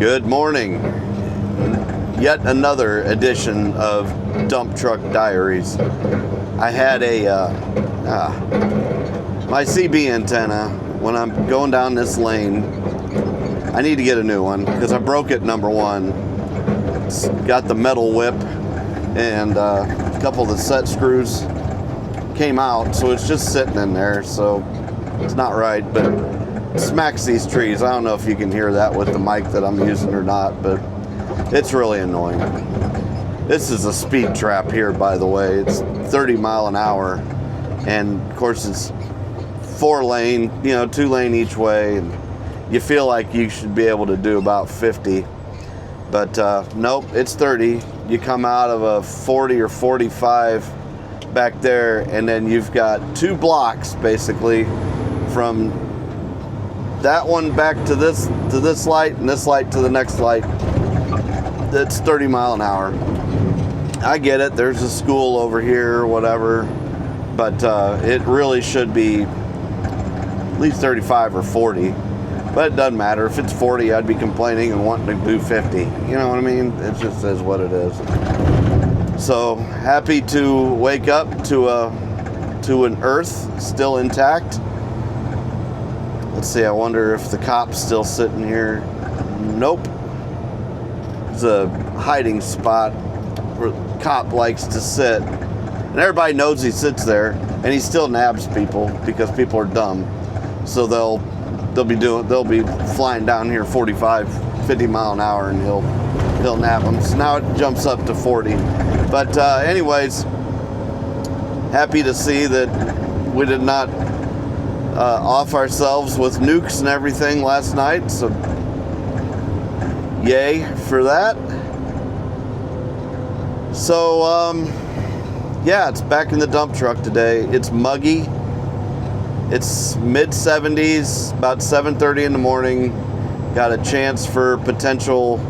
Good morning. Yet another edition of Dump Truck Diaries. I had my CB antenna, when I'm going down this lane, I need to get a new one because I broke it, number one. It's got the metal whip and a couple of the set screws came out, so it's just sitting in there, so it's not right, but it smacks these trees. I don't know if you can hear that with the mic that I'm using or not, but it's really annoying. This is a speed trap here, by the way. It's 30 mile an hour, and of course it's 4-lane, 2-lane each way, and you feel like you should be able to do about 50, but nope, it's 30. You come out of a 40 or 45 back there, and then you've got 2 blocks basically from that one back to this light, and this light to the next light. That's 30 mile an hour. I get it, there's a school over here or whatever, but it really should be at least 35 or 40. But it doesn't matter. If it's 40, I'd be complaining and wanting to do 50. You know what I mean? It just is what it is. So happy to wake up to an Earth still intact. Let's see, I wonder if the cop's still sitting here. Nope. It's a hiding spot where the cop likes to sit. And everybody knows he sits there, and he still nabs people because people are dumb. So they'll be flying down here 45, 50 mile an hour, and he'll nab them. So now it jumps up to 40. But anyways, happy to see that we did not off ourselves with nukes and everything last night. So yay for that. So yeah, it's back in the dump truck today. It's muggy. It's mid-70s, about 7:30 in the morning. Got a chance for potential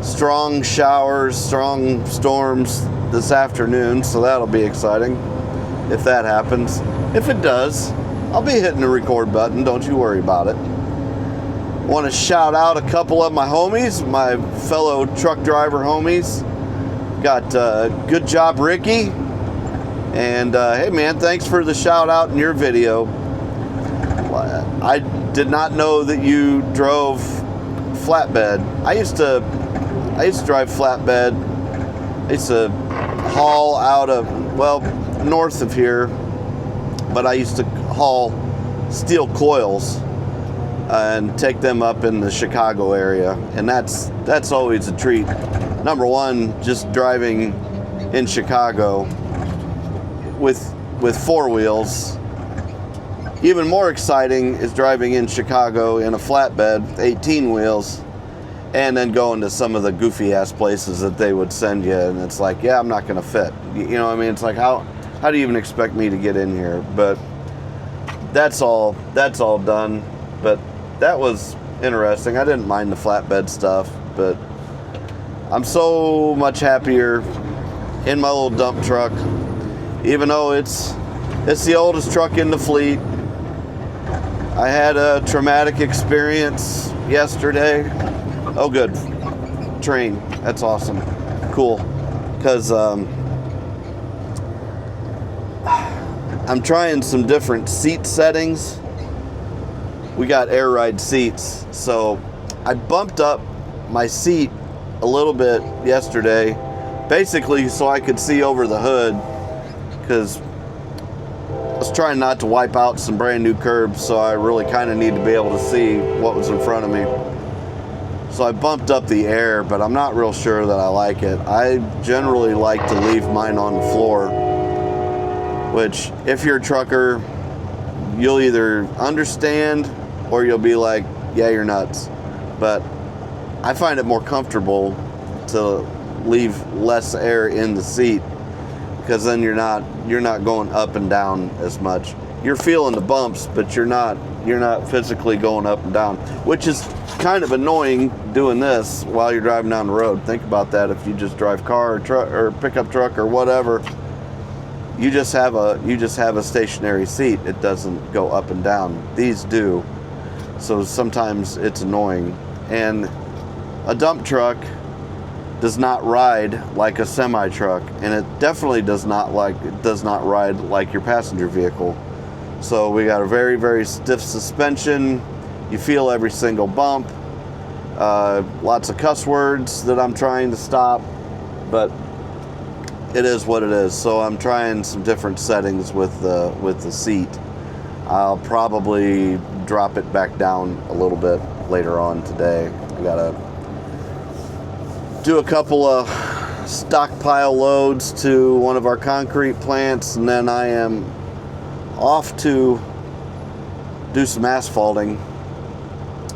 strong showers, strong storms this afternoon, so that'll be exciting if that happens. If it does, I'll be hitting the record button, don't you worry about it. Want to shout out a couple of my homies, my fellow truck driver homies. Got Good Job Ricky. And hey man, thanks for the shout out in your video. I did not know that you drove flatbed. I used to drive flatbed. I used to haul out of, north of here, but I used to haul steel coils and take them up in the Chicago area, and that's always a treat. Number one, just driving in Chicago with 4 wheels. Even more exciting is driving in Chicago in a flatbed with 18 wheels, and then going to some of the goofy ass places that they would send you, and it's like, yeah, I'm not gonna fit. You know what I mean? It's like, how do you even expect me to get in here? But that's all done. But that was interesting. I didn't mind the flatbed stuff, but I'm so much happier in my little dump truck. Even though it's the oldest truck in the fleet. I had a traumatic experience yesterday. Oh good, train, that's awesome, cool. Because I'm trying some different seat settings. We got air ride seats, so I bumped up my seat a little bit yesterday, basically so I could see over the hood, because I was trying not to wipe out some brand new curbs, so I really kind of need to be able to see what was in front of me. So I bumped up the air, but I'm not real sure that I like it. I generally like to leave mine on the floor, which if you're a trucker, you'll either understand or you'll be like, yeah, you're nuts. But I find it more comfortable to leave less air in the seat, because then you're not going up and down as much. You're feeling the bumps, but you're not physically going up and down, which is kind of annoying doing this while you're driving down the road. Think about that. If you just drive car or truck or pickup truck or whatever, you just have a stationary seat. It doesn't go up and down. These do. So sometimes it's annoying. And a dump truck does not ride like a semi truck, and it definitely does not ride like your passenger vehicle. So we got a very, very stiff suspension. You feel every single bump. Lots of cuss words that I'm trying to stop, but it is what it is. So I'm trying some different settings with the seat. I'll probably drop it back down a little bit later on today. I gotta do a couple of stockpile loads to one of our concrete plants, and then I am off to do some asphalting.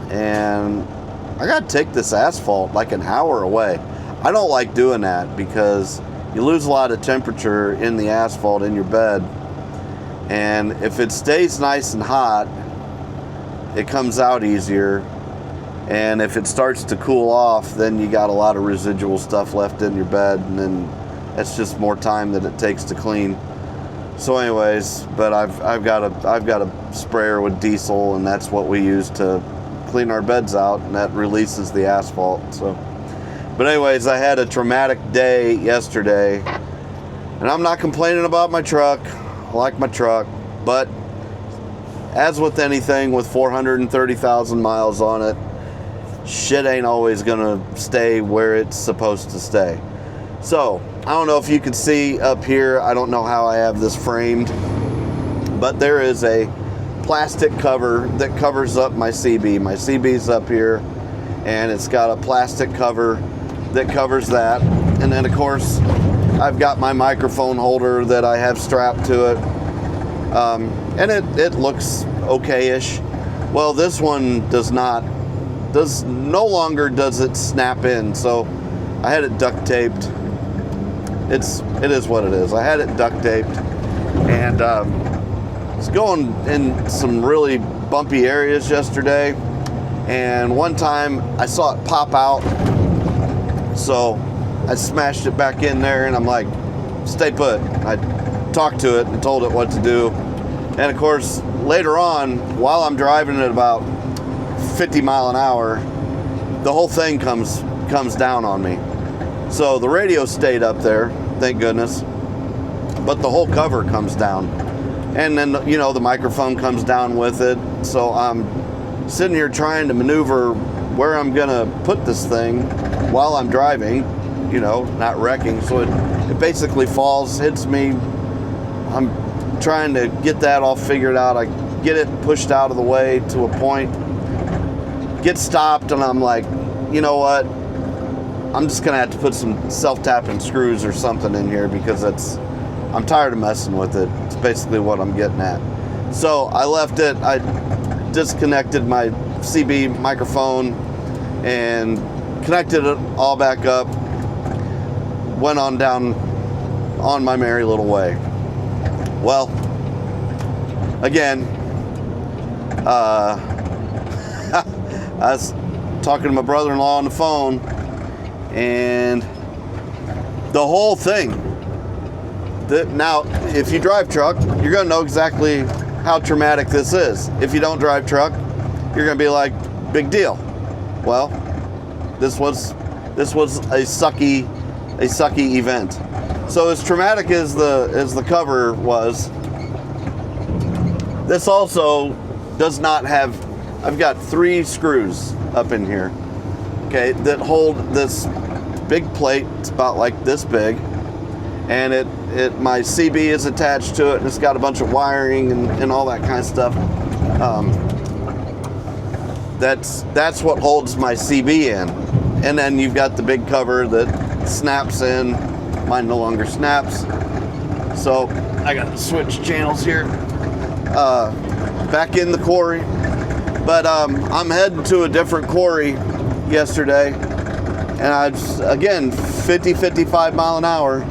And I gotta take this asphalt like an hour away. I don't like doing that because you lose a lot of temperature in the asphalt in your bed, and if it stays nice and hot, it comes out easier. And if it starts to cool off, then you got a lot of residual stuff left in your bed, and then that's just more time that it takes to clean. So anyways, but I've got a sprayer with diesel, and that's what we use to clean our beds out, and that releases the asphalt. So, but anyways, I had a traumatic day yesterday, and I'm not complaining about my truck. I like my truck, but as with anything with 430,000 miles on it, shit ain't always gonna stay where it's supposed to stay. So I don't know if you can see up here, I don't know how I have this framed, but there is a plastic cover that covers up my CB. My CB's up here, and it's got a plastic cover that covers that. And then of course I've got my microphone holder that I have strapped to it, and it looks okay-ish. Well, this one no longer does it snap in, so I had it duct taped. It is what it is. I had it duct taped, and was going in some really bumpy areas yesterday, and one time I saw it pop out, so I smashed it back in there, and I'm like, stay put. I talked to it and told it what to do, and of course later on, while I'm driving at about 50 mile an hour, the whole thing comes down on me. So the radio stayed up there, thank goodness, but the whole cover comes down, and then the microphone comes down with it. So I'm sitting here trying to maneuver where I'm gonna put this thing while I'm driving, not wrecking. So it basically falls, hits me. I'm trying to get that all figured out. I get it pushed out of the way to a point, get stopped, and I'm like, you know what? I'm just gonna have to put some self-tapping screws or something in here, because I'm tired of messing with it. It's basically what I'm getting at. So I left it. I disconnected my CB microphone and connected it all back up. Went on down on my merry little way. Well, again, I was talking to my brother-in-law on the phone, and the whole thing. Now, if you drive truck, you're gonna know exactly how traumatic this is. If you don't drive truck, you're gonna be like, big deal. Well, this was a sucky event. So as traumatic as the cover was, this also does not have. I've got 3 screws up in here, okay, that hold this big plate. It's about like this big, and my CB is attached to it, and it's got a bunch of wiring and all that kind of stuff. That's what holds my CB in, and then you've got the big cover that snaps in. Mine no longer snaps, so I got to switch channels here. Back in the quarry, but I'm heading to a different quarry yesterday, and I again 55 mile an hour,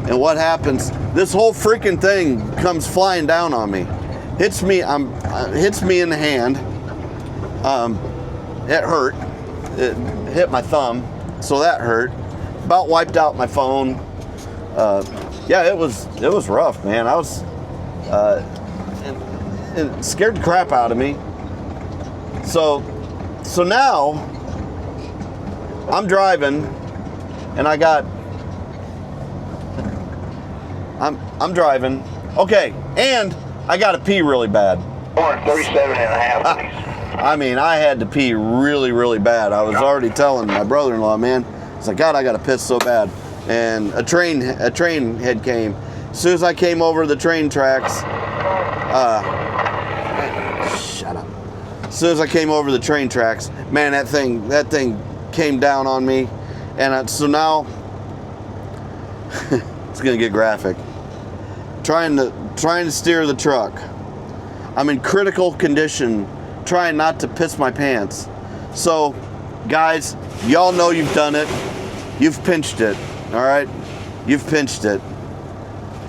and what happens? This whole freaking thing comes flying down on me, hits me in the hand. It hurt. It hit my thumb, so that hurt. About wiped out my phone. Yeah, it was rough, man. I was it scared the crap out of me. So now I'm driving, and I got. I'm driving. Okay, and I got to pee really bad. 37.5. I mean, I had to pee really, really bad. I was already telling my brother-in-law, man. It's like, God, I got to piss so bad. And a train head came. As soon as I came over the train tracks, shut up. As soon as I came over the train tracks, man, that thing came down on me, and so now it's gonna get graphic. Trying to steer the truck. I'm in critical condition, trying not to piss my pants. So, guys, y'all know you've done it. You've pinched it, all right? You've pinched it.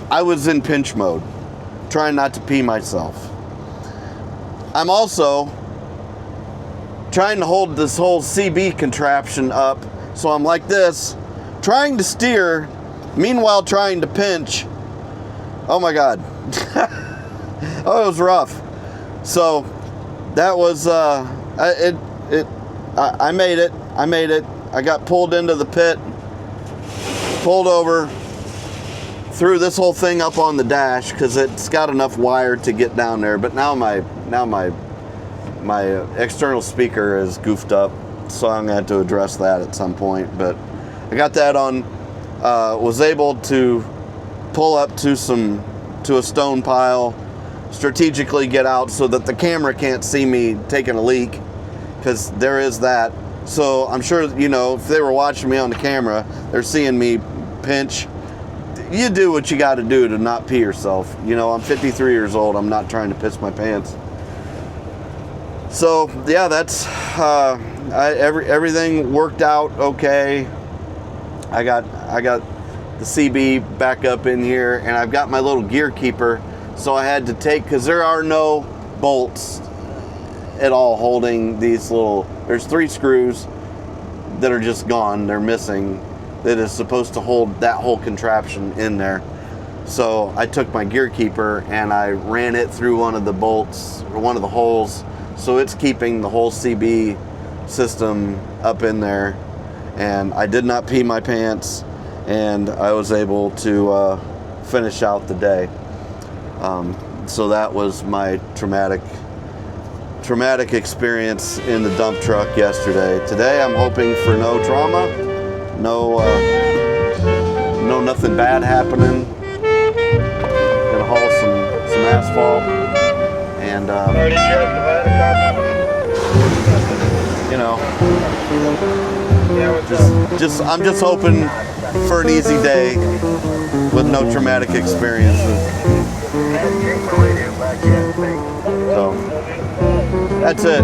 I was in pinch mode, trying not to pee myself. I'm also trying to hold this whole CB contraption up, so I'm like this, trying to steer, meanwhile trying to pinch. Oh my God. Oh, it was rough. So that was I made it. I made it. I got pulled into the pit, pulled over, threw this whole thing up on the dash because it's got enough wire to get down there. But now my external speaker is goofed up, so I'm gonna have to address that at some point. But I got that on. Was able to pull up to a stone pile, strategically get out so that the camera can't see me taking a leak, because there is that. So I'm sure, you know, if they were watching me on the camera, they're seeing me pinch. You do what you got to do to not pee yourself. You know, I'm 53 years old. I'm not trying to piss my pants. So yeah, that's everything worked out okay. I got the CB back up in here, and I've got my little gear keeper, so I had to take, because there are no bolts at all holding these little, there's 3 screws that are just gone, they're missing, that is supposed to hold that whole contraption in there. So I took my gear keeper and I ran it through one of the bolts, or one of the holes, so it's keeping the whole CB system up in there. And I did not pee my pants, and I was able to finish out the day. So that was my traumatic experience in the dump truck yesterday. Today I'm hoping for no trauma, no nothing bad happening. Gonna haul some asphalt, and you know, I'm just hoping for an easy day with no traumatic experiences. So that's it.